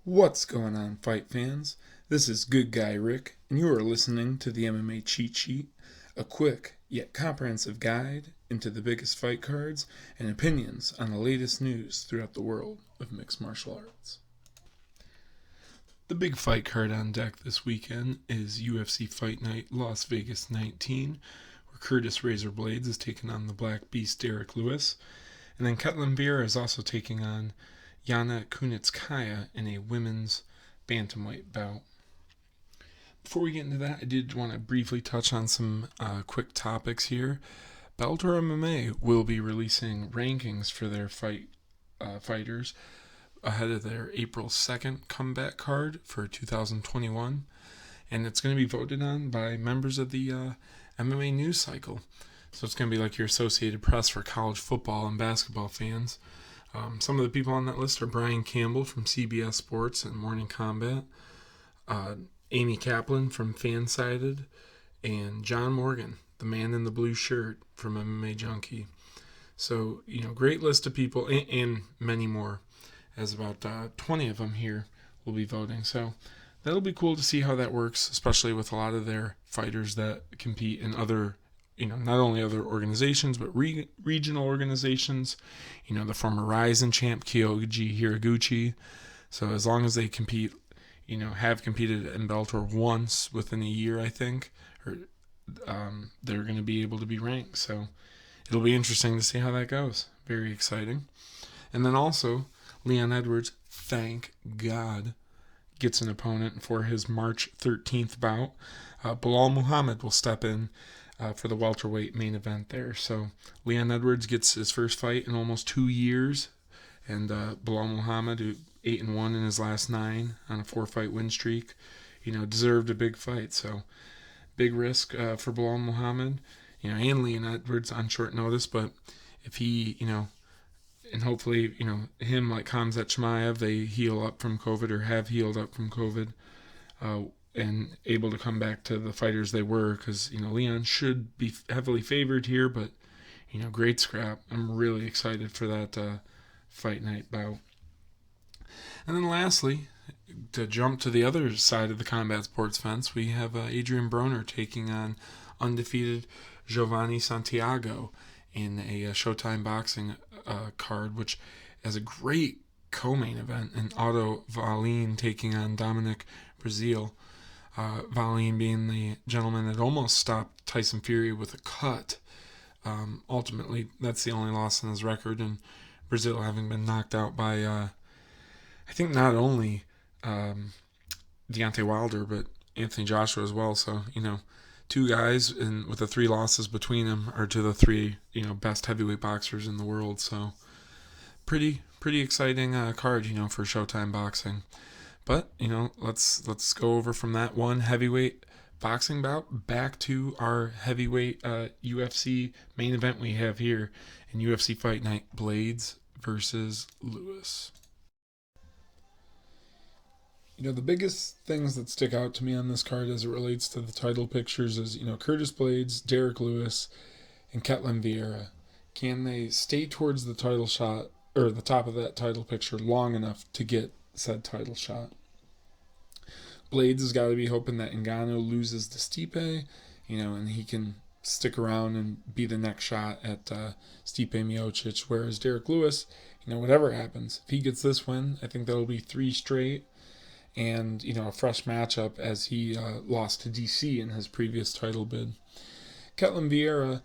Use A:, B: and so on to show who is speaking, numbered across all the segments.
A: What's going on, fight fans? This is Good Guy Rick, and you are listening to the MMA Cheat Sheet, a quick yet comprehensive guide into the biggest fight cards and opinions on the latest news throughout the world of mixed martial arts. The big fight card on deck this weekend is UFC Fight Night Las Vegas 19, where Curtis Razor Blaydes is taking on the Black Beast Derrick Lewis, and then Ketlen Vieira is also taking on Yana Kunitskaya in a women's bantamweight bout. Before we get into that, I did want to briefly touch on some quick topics here. Bellator MMA will be releasing rankings for their fighters ahead of their April 2nd comeback card for 2021, and it's going to be voted on by members of the MMA news cycle. So it's going to be like your Associated Press for college football and basketball fans. Some of the people on that list are Brian Campbell from CBS Sports and Morning Combat, Amy Kaplan from Fansided, and John Morgan, the man in the blue shirt from MMA Junkie. So, great list of people and many more, as about 20 of them here will be voting. So that'll be cool to see how that works, especially with a lot of their fighters that compete in other not only other organizations, but regional organizations. The former Ryzen champ, Kyoji Hiraguchi. So as long as they compete, have competed in Bellator once within a year, I think, they're going to be able to be ranked. So it'll be interesting to see how that goes. Very exciting. And then also, Leon Edwards, thank God, gets an opponent for his March 13th bout. Bilal Muhammad will step in for the welterweight main event there. So Leon Edwards gets his first fight in almost 2 years, and Bilal Muhammad, who 8-1 in his last 9 on a 4-fight win streak, deserved a big fight. So big risk for Bilal Muhammad, and Leon Edwards on short notice. But if he, and hopefully, him like Khamzat Chimaev, they heal up from COVID or have healed up from COVID, and able to come back to the fighters they were, because Leon should be heavily favored here, but great scrap. I'm really excited for that fight night bout. And then lastly, to jump to the other side of the combat sports fence, we have Adrian Broner taking on undefeated Giovanni Santiago in a Showtime boxing card, which has a great co-main event, and Otto Wallin taking on Dominic Breazeale. Wallin being the gentleman that almost stopped Tyson Fury with a cut. Ultimately, that's the only loss in his record, and Breazeale having been knocked out by, I think, not only Deontay Wilder, but Anthony Joshua as well. So, two guys with the 3 losses between them are to the 3, best heavyweight boxers in the world. So, pretty exciting card, for Showtime boxing. But, let's go over from that one heavyweight boxing bout back to our heavyweight UFC main event we have here in UFC Fight Night, Blaydes versus Lewis. The biggest things that stick out to me on this card as it relates to the title pictures is, Curtis Blaydes, Derrick Lewis, and Ketlen Vieira. Can they stay towards the title shot, or the top of that title picture, long enough to get said title shot? Blaydes has got to be hoping that Ngannou loses to Stipe, and he can stick around and be the next shot at Stipe Miocic. Whereas Derrick Lewis, whatever happens, if he gets this win, I think that'll be 3 straight, and a fresh matchup as he lost to DC in his previous title bid. Ketlen Vieira,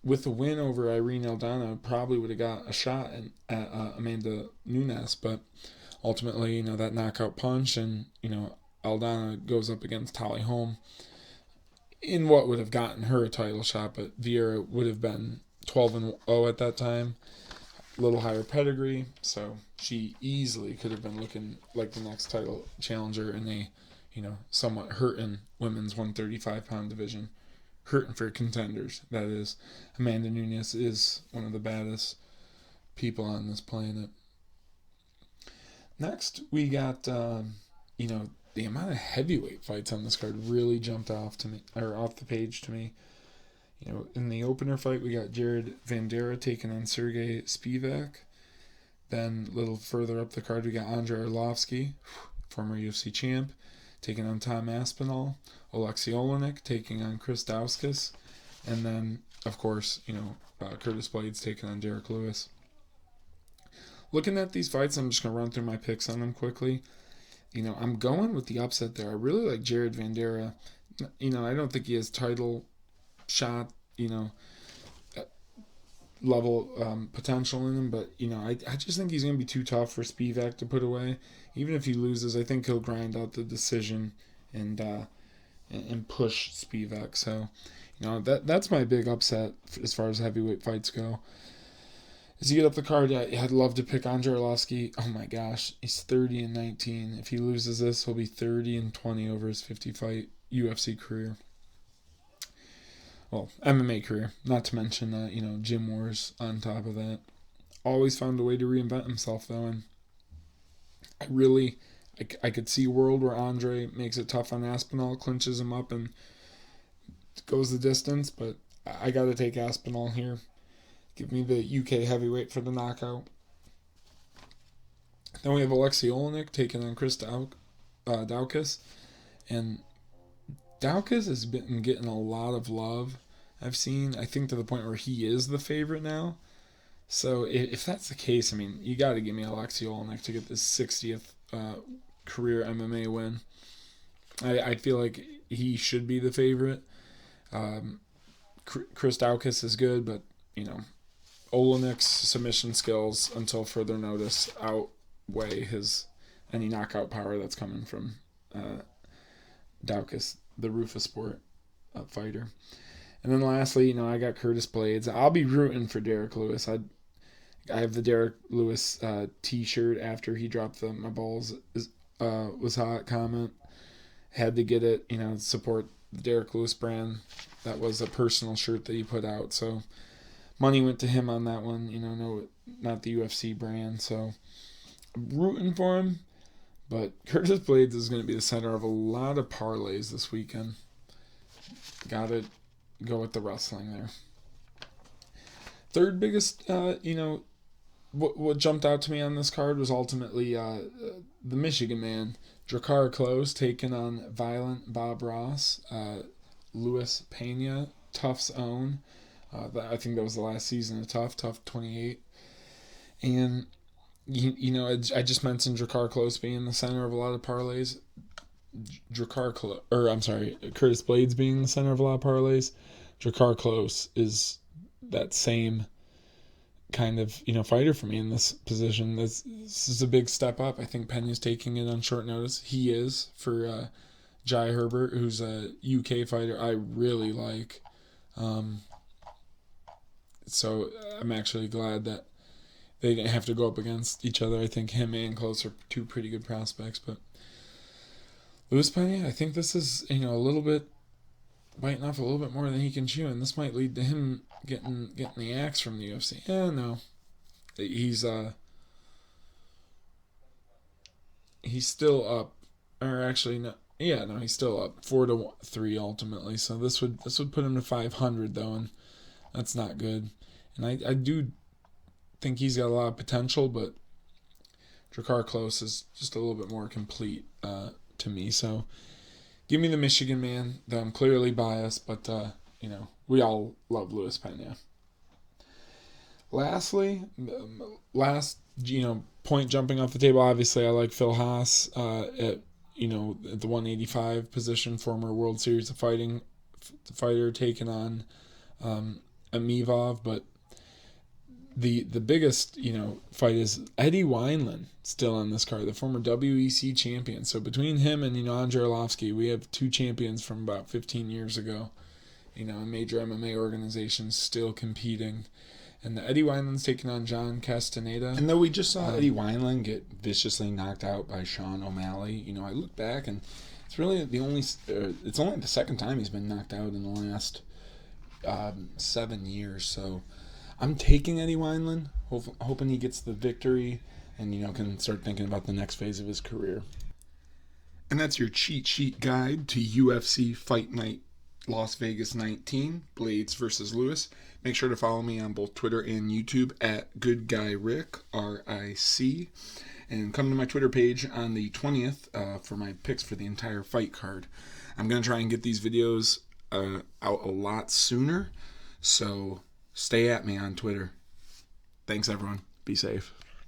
A: with the win over Irene Aldana, probably would have got a shot at Amanda Nunes, but ultimately, that knockout punch, and, Aldana goes up against Holly Holm in what would have gotten her a title shot, but Vieira would have been 12-0 at that time, a little higher pedigree, so she easily could have been looking like the next title challenger in a, somewhat hurting women's 135-pound division. Hurting for contenders, that is. Amanda Nunes is one of the baddest people on this planet. Next, we got, the amount of heavyweight fights on this card really jumped off the page to me. In the opener fight, we got Jared Vanderaa taking on Sergey Spivak. Then a little further up the card, we got Andrei Arlovsky, former UFC champ, taking on Tom Aspinall. Alexei Olenek taking on Chris Dauskas. And then, of course, Curtis Blaydes taking on Derrick Lewis. Looking at these fights, I'm just going to run through my picks on them quickly. I'm going with the upset there. I really like Jared Vanderaa. I don't think he has title shot, level potential in him, but I just think he's going to be too tough for Spivak to put away. Even if he loses, I think he'll grind out the decision and push Spivak. So that's my big upset as far as heavyweight fights go. As you get up the card, I'd love to pick Andrei Arlovsky. Oh my gosh, he's 30-19. If he loses this, he'll be 30-20 over his 50-fight UFC career. Well, MMA career, not to mention, gym wars on top of that. Always found a way to reinvent himself, though, and I could see a world where Andre makes it tough on Aspinall, clinches him up, and goes the distance, but I got to take Aspinall here. Give me the UK heavyweight for the knockout. Then we have Alexei Olenek taking on Chris Daukaus, and Daukaus has been getting a lot of love, I've seen. I think to the point where he is the favorite now. So if that's the case, you got to give me Alexei Olenek to get this 60th career MMA win. I feel like he should be the favorite. Chris Daukaus is good, but, Olenek's submission skills, until further notice, outweigh any knockout power that's coming from Daukaus, the Roufusport fighter. And then lastly, I got Curtis Blaydes. I'll be rooting for Derrick Lewis. I have the Derrick Lewis T-shirt after he dropped the "My balls was hot" comment. Had to get it, support the Derrick Lewis brand. That was a personal shirt that he put out, so money went to him on that one. No, not the UFC brand. So I'm rooting for him. But Curtis Blaydes is going to be the center of a lot of parlays this weekend. Got to go with the wrestling there. Third biggest, what jumped out to me on this card was ultimately the Michigan man, Drakkar Klose, taking on Violent Bob Ross, Luis Pena, Tufts' own. I think that was the last season of Tough 28. And I just mentioned Drakkar Klose being the center of a lot of parlays. Curtis Blaydes being the center of a lot of parlays. Drakkar Klose is that same kind of fighter for me in this position. This is a big step up. I think Pena's taking it on short notice. He is for Jai Herbert, who's a UK fighter I really like. So I'm actually glad that they didn't have to go up against each other. I think him and Klose are two pretty good prospects. But Luis Pena, I think this is a little bit biting off a little bit more than he can chew, and this might lead to him getting the axe from the UFC. No, he's still up, or actually no. Yeah, no, he's still up 4-3 ultimately. So this would put him to 500 though, and that's not good. And I do think he's got a lot of potential, but Drakkar Klose is just a little bit more complete to me. So give me the Michigan man, though I'm clearly biased, but we all love Luis Pena. Lastly, point jumping off the table, obviously I like Phil Haas at the 185 position, former World Series of fighter taking on Amivov, but the biggest fight is Eddie Wineland still on this card, the former WEC champion. So between him and Andrei Arlovsky, we have two champions from about 15 years ago. Major MMA organizations still competing. And Eddie Wineland's taking on John Castaneda.
B: And though we just saw Eddie Wineland get viciously knocked out by Sean O'Malley, I look back and it's really it's only the second time he's been knocked out in the last 7 years. So I'm taking Eddie Wineland, hoping he gets the victory and, can start thinking about the next phase of his career.
A: And that's your cheat sheet guide to UFC Fight Night
B: Las Vegas 19, Blaydes versus Lewis. Make sure to follow me on both Twitter and YouTube at Good Guy Rick, RIC. And come to my Twitter page on the 20th for my picks for the entire fight card. I'm going to try and get these videos out a lot sooner, so stay at me on Twitter. Thanks, everyone. Be safe.